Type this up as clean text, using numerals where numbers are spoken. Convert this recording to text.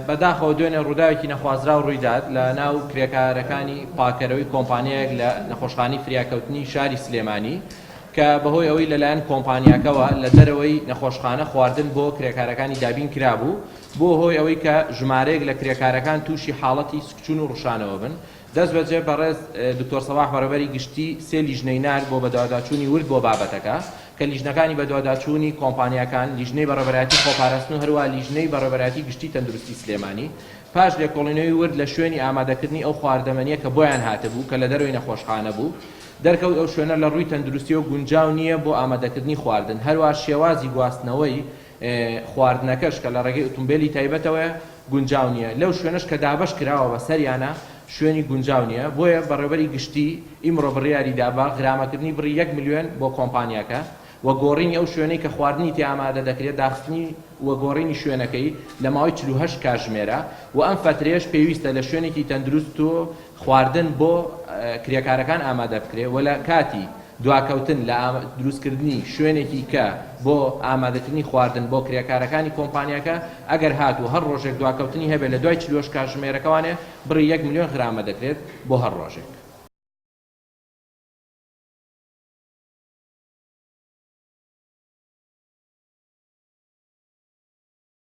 بەداخەوە دوێنێ ڕووداوێکی نەخوازرا و ڕوویداد لە ناو کرێکارەکانی پاکەرەوەی کۆمپانیایەک لە نەخۆشخانەی فریاکەوتنی شاری سلێمانی کە بەهۆی ئەوەی لەلایەن کۆمپانیاکەوە لە دەرەوەی نەخۆشخانە خواردن بۆ کرێکارەکانی دابین کرابوو بۆ هۆی ئەوەی کە ژمارەیەک لە کرێکارەکان تووشی حاڵەتی سکچون و ڕشانەوە بن. دەست بەجێ بەڕێز دکتۆر سەباح بەڕێوەبەری گشتی سێ لیژنەی نار بۆ بەدواداچوونی ورد بۆ بابەتەکە کە لیژنەکانی بەدواداچوونی کۆمپانیاکان لیژنەی بەڕێوەبەرایەتی خۆپاراستن و هەروە لیژنەی بەڕێوەبەرایەتی گشتی تەندروستی سلێمانی پاش لێکۆڵینەوەی ورد لە شوێنی ئامادەکردنی ئەو خواردەمەنیە کە بۆیان هاتبوو کە لە دەروی نەخۆشخانە بوو دەرکەوت ئەو شوێنە لە ڕووی تەندروستی و گونجاو نییە بۆ ئامادەکردنی خواردن هەروە شێوازی گواستنەوەی خواردنەکەش کە لە ڕێگەی ئۆتۆمبیلی تایبەتەوە گونجاو نییە لەو شوێنەش کە دابەش کراوە بە سەریانە شوێنی گونجاو نییە بۆیە بەڕێوەبەری گشتی ئیمڕۆ بڕیاری دابا غرامەکردنی بڕی 1 میلیۆن بۆ کۆمپانیاکە و گۆڕینی ئەو شوێنەی کە خواردنی تێ ئامادە دەکرێت داخستنی و گۆڕینی شوێنەکەی لە ماوەی 48 کاتژمێرە و ئەم فترەیەش پێویستە لە شوێنێکی تەندروست و خواردن بۆ کرێکارەکان ئامادە بکرێت و لە کاتی دواکەوتن لە دروستکردنی شوێنێکی کە بۆ ئامادەکردنی خواردن بۆ کرێکارەکانی کۆمپانیاکە ئەگەر هاتوو هەر ڕۆژێک دواکەوتنی هەبێت لە دوای 48 کاتژمێرەکەوانێ بڕی 1 میلیۆن غرامە دەکرێت بۆ هەر ڕۆژێک.